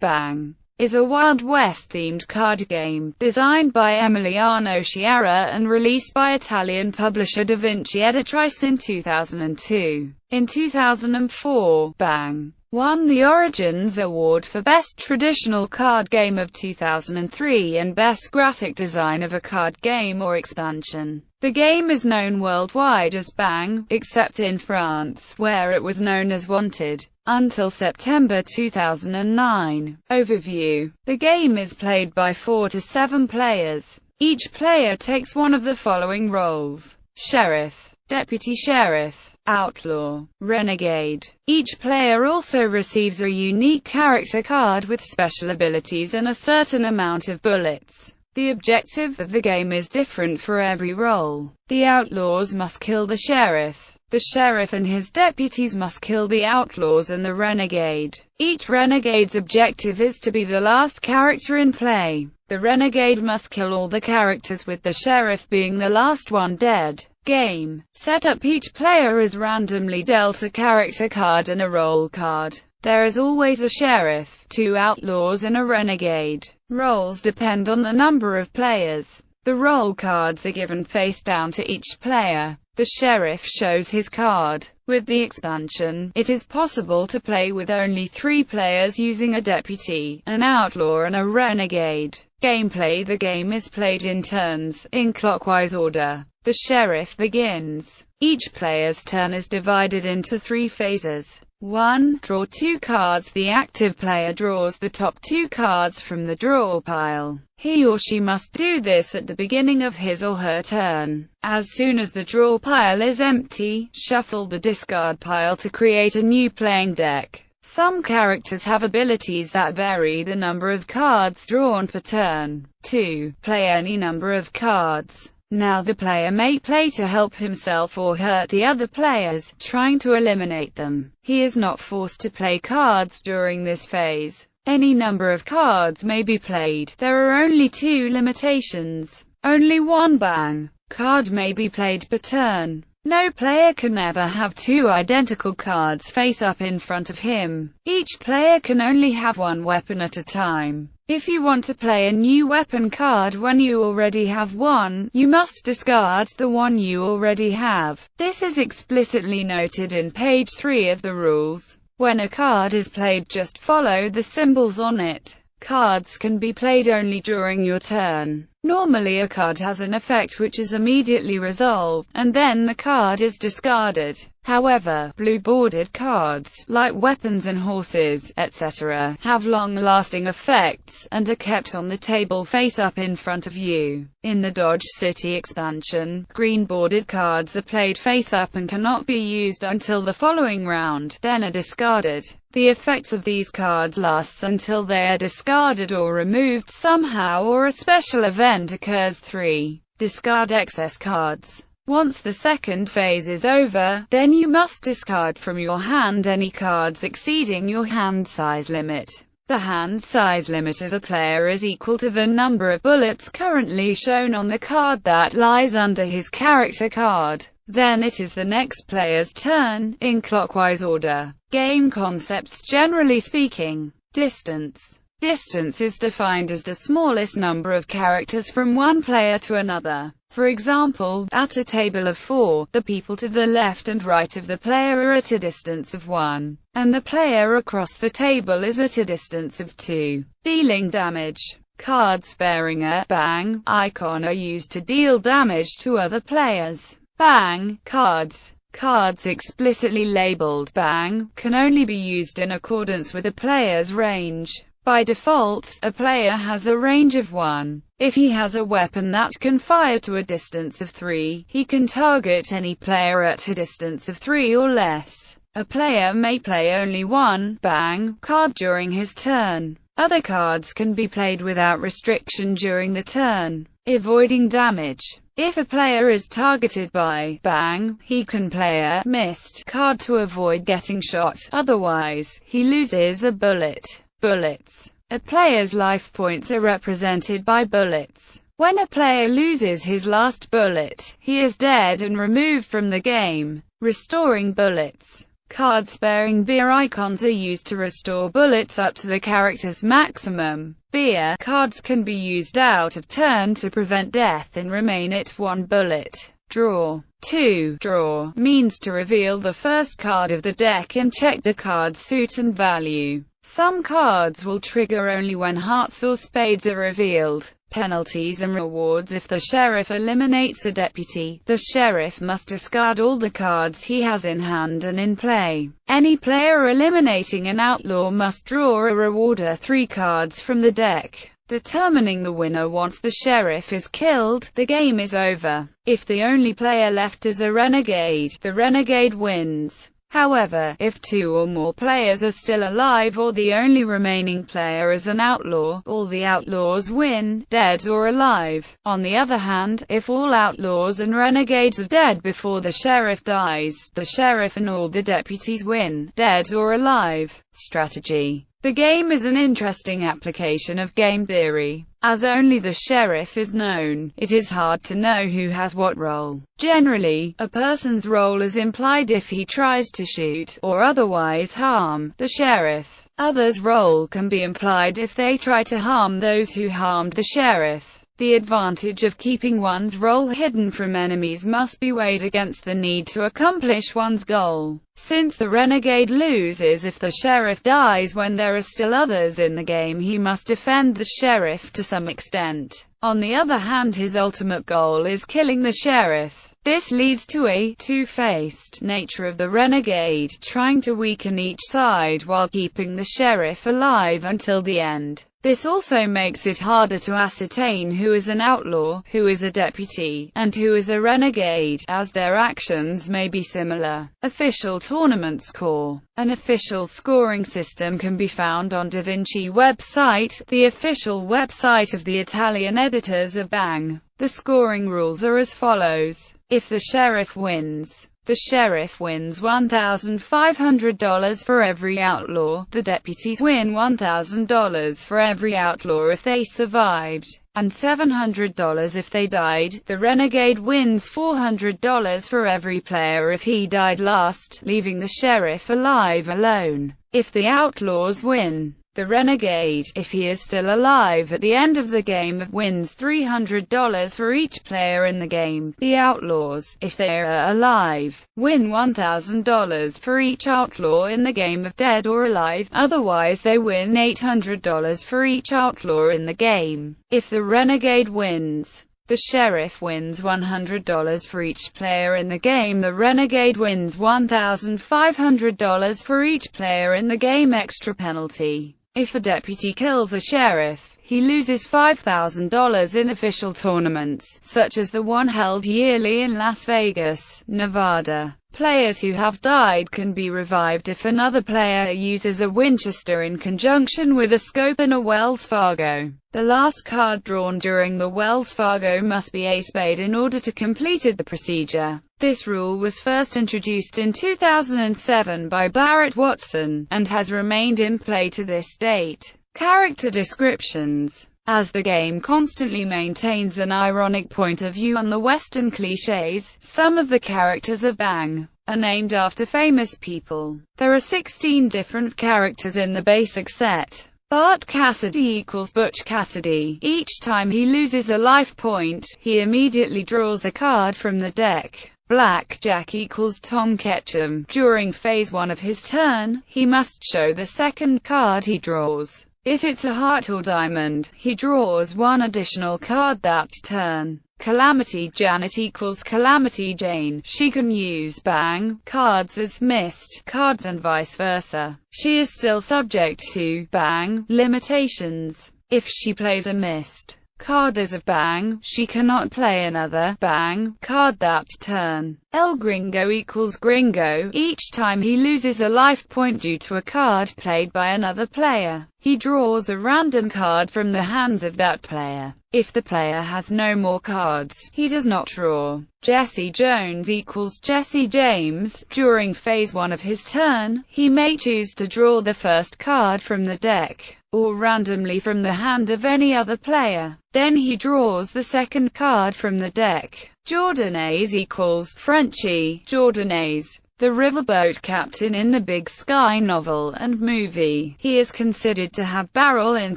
Bang is a Wild West-themed card game, designed by Emiliano Sciarra and released by Italian publisher daVinci Editrice in 2002. In 2004, Bang won the Origins Award for Best Traditional Card Game of 2003 and Best Graphic Design of a Card Game or Expansion. The game is known worldwide as Bang, except in France, where it was known as Wanted, until September 2009. Overview. The game is played by 4 to 7 players. Each player takes one of the following roles: Sheriff, Deputy Sheriff, Outlaw, Renegade. Each player also receives a unique character card with special abilities and a certain amount of bullets. The objective of the game is different for every role. The outlaws must kill the sheriff. The sheriff and his deputies must kill the outlaws and the renegade. Each renegade's objective is to be the last character in play. The renegade must kill all the characters, with the sheriff being the last one dead. Game setup: each player is randomly dealt a character card and a role card. There is always a sheriff, 2 outlaws and a renegade. Roles depend on the number of players. The role cards are given face down to each player. The sheriff shows his card. With the expansion, it is possible to play with only 3 players using a deputy, an outlaw and a renegade. Gameplay: the game is played in turns, in clockwise order. The sheriff begins. Each player's turn is divided into 3 phases. 1. Draw 2 cards. The active player draws the top 2 cards from the draw pile. He or she must do this at the beginning of his or her turn. As soon as the draw pile is empty, shuffle the discard pile to create a new playing deck. Some characters have abilities that vary the number of cards drawn per turn. 2. Play any number of cards. Now the player may play to help himself or hurt the other players, trying to eliminate them. He is not forced to play cards during this phase. Any number of cards may be played. There are only 2 limitations. Only 1 Bang card may be played per turn. No player can ever have 2 identical cards face up in front of him. Each player can only have 1 weapon at a time. If you want to play a new weapon card when you already have one, you must discard the one you already have. This is explicitly noted in page 3 of the rules. When a card is played, just follow the symbols on it. Cards can be played only during your turn. Normally a card has an effect which is immediately resolved, and then the card is discarded. However, blue-bordered cards, like weapons and horses, etc., have long-lasting effects, and are kept on the table face-up in front of you. In the Dodge City expansion, green-bordered cards are played face-up and cannot be used until the following round, then are discarded. The effects of these cards lasts until they are discarded or removed somehow or a special event occurs. 3. Discard excess cards. Once the second phase is over, then you must discard from your hand any cards exceeding your hand size limit. The hand size limit of a player is equal to the number of bullets currently shown on the card that lies under his character card. Then it is the next player's turn, in clockwise order. Game concepts: generally speaking. Distance. Distance is defined as the smallest number of characters from one player to another. For example, at a table of 4, the people to the left and right of the player are at a distance of 1, and the player across the table is at a distance of 2. Dealing damage. Cards bearing a Bang icon are used to deal damage to other players. Bang cards. Cards explicitly labeled Bang can only be used in accordance with a player's range. By default, a player has a range of 1. If he has a weapon that can fire to a distance of 3, he can target any player at a distance of 3 or less. A player may play only 1 Bang card during his turn. Other cards can be played without restriction during the turn. Avoiding damage. If a player is targeted by Bang, he can play a missed card to avoid getting shot, otherwise, he loses a bullet. Bullets. A player's life points are represented by bullets. When a player loses his last bullet, he is dead and removed from the game. Restoring bullets. Card-sparing beer icons are used to restore bullets up to the character's maximum. Beer cards can be used out of turn to prevent death and remain at 1 bullet. Draw. 2. Draw means to reveal the first card of the deck and check the card's suit and value. Some cards will trigger only when hearts or spades are revealed. Penalties and rewards. If the sheriff eliminates a deputy, the sheriff must discard all the cards he has in hand and in play. Any player eliminating an outlaw must draw a reward or 3 cards from the deck, determining the winner. Once the sheriff is killed, the game is over. If the only player left is a renegade, the renegade wins. However, if 2 or more players are still alive or the only remaining player is an outlaw, all the outlaws win, dead or alive. On the other hand, if all outlaws and renegades are dead before the sheriff dies, the sheriff and all the deputies win, dead or alive. Strategy. The game is an interesting application of game theory. As only the sheriff is known, it is hard to know who has what role. Generally, a person's role is implied if he tries to shoot, or otherwise harm, the sheriff. Others' role can be implied if they try to harm those who harmed the sheriff. The advantage of keeping one's role hidden from enemies must be weighed against the need to accomplish one's goal. Since the renegade loses if the sheriff dies when there are still others in the game, he must defend the sheriff to some extent. On the other hand, his ultimate goal is killing the sheriff. This leads to a two-faced nature of the renegade, trying to weaken each side while keeping the sheriff alive until the end. This also makes it harder to ascertain who is an outlaw, who is a deputy, and who is a renegade, as their actions may be similar. Official tournament score. An official scoring system can be found on daVinci website, the official website of the Italian editors of Bang. The scoring rules are as follows. If the sheriff wins, the sheriff wins $1,500 for every outlaw, the deputies win $1,000 for every outlaw if they survived, and $700 if they died. The renegade wins $400 for every player if he died last, leaving the sheriff alive alone. If the outlaws win, the renegade, if he is still alive at the end of the game, wins $300 for each player in the game. The outlaws, if they are alive, win $1,000 for each outlaw in the game if dead or alive, otherwise they win $800 for each outlaw in the game. If the renegade wins, the sheriff wins $100 for each player in the game. The renegade wins $1,500 for each player in the game. Extra penalty. If a deputy kills a sheriff, he loses $5,000 in official tournaments, such as the one held yearly in Las Vegas, Nevada. Players who have died can be revived if another player uses a Winchester in conjunction with a scope and a Wells Fargo. The last card drawn during the Wells Fargo must be a spade in order to complete the procedure. This rule was first introduced in 2007 by Barrett Watson, and has remained in play to this date. Character descriptions. As the game constantly maintains an ironic point of view on the Western cliches, some of the characters of Bang are named after famous people. There are 16 different characters in the basic set. Bart Cassidy equals Butch Cassidy. Each time he loses a life point, he immediately draws a card from the deck. Blackjack equals Tom Ketchum. During phase 1 of his turn, he must show the second card he draws. If it's a heart or diamond, he draws one additional card that turn. Calamity Janet equals Calamity Jane. She can use Bang cards as missed cards and vice versa. She is still subject to Bang limitations. If she plays a missed card as a Bang, she cannot play another Bang card that turn. El Gringo equals Gringo. Each time he loses a life point due to a card played by another player, he draws a random card from the hands of that player. If the player has no more cards, he does not draw. Jesse Jones equals Jesse James. During phase 1 of his turn, he may choose to draw the first card from the deck, or randomly from the hand of any other player. Then he draws the second card from the deck. Jordanese equals Frenchie. Jordanese the riverboat captain in the Big Sky novel and movie. He is considered to have barrel in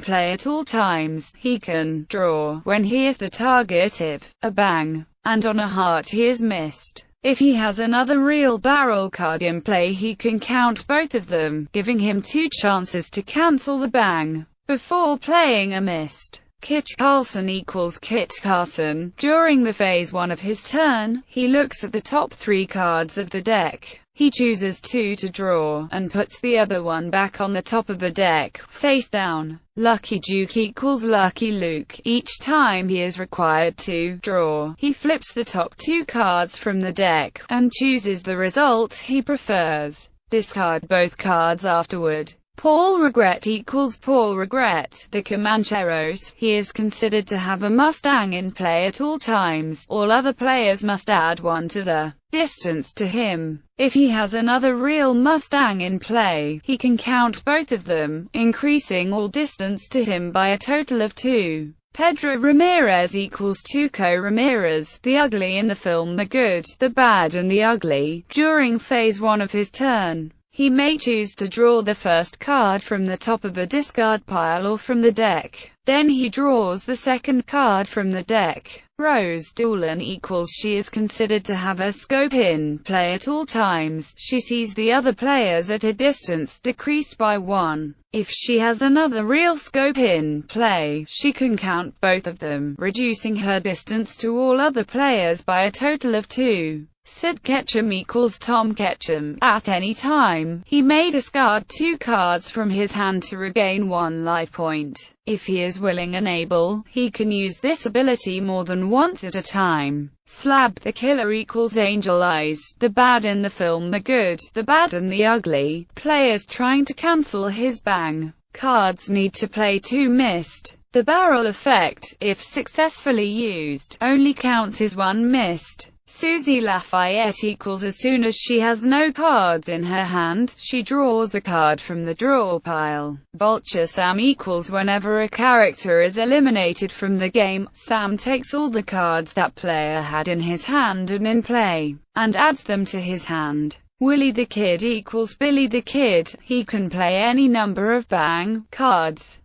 play at all times. He can draw when he is the target if a bang and on a heart he is missed. If he has another real barrel card in play, he can count both of them, giving him 2 chances to cancel the bang before playing a missed. Kit Carlson equals Kit Carson. During the phase 1 of his turn, he looks at the top 3 cards of the deck. He chooses 2 to draw, and puts the other one back on the top of the deck, face down. Lucky Duke equals Lucky Luke. Each time he is required to draw, he flips the top 2 cards from the deck, and chooses the result he prefers. Discard both cards afterward. Paul Regret equals Paul Regret, the Comancheros. He is considered to have a Mustang in play at all times. All other players must add 1 to the distance to him. If he has another real Mustang in play, he can count both of them, increasing all distance to him by a total of 2. Pedro Ramirez equals Tuco Ramirez, the ugly in the film The Good, the Bad and the Ugly. During phase 1 of his turn, he may choose to draw the first card from the top of the discard pile or from the deck. Then he draws the second card from the deck. Rose Doolin equals she is considered to have a scope in play at all times. She sees the other players at a distance decreased by 1. If she has another real scope in play, she can count both of them, reducing her distance to all other players by a total of 2. Sid Ketchum equals Tom Ketchum. At any time, he may discard 2 cards from his hand to regain 1 life point. If he is willing and able, he can use this ability more than once at a time. Slab the Killer equals Angel Eyes, the bad in the film The Good, the Bad and the Ugly. Players trying to cancel his bang cards need to play 2 missed. The barrel effect, if successfully used, only counts as 1 missed. Susie Lafayette equals as soon as she has no cards in her hand, she draws a card from the draw pile. Vulture Sam equals whenever a character is eliminated from the game, Sam takes all the cards that player had in his hand and in play, and adds them to his hand. Willie the Kid equals Billy the Kid. He can play any number of bang cards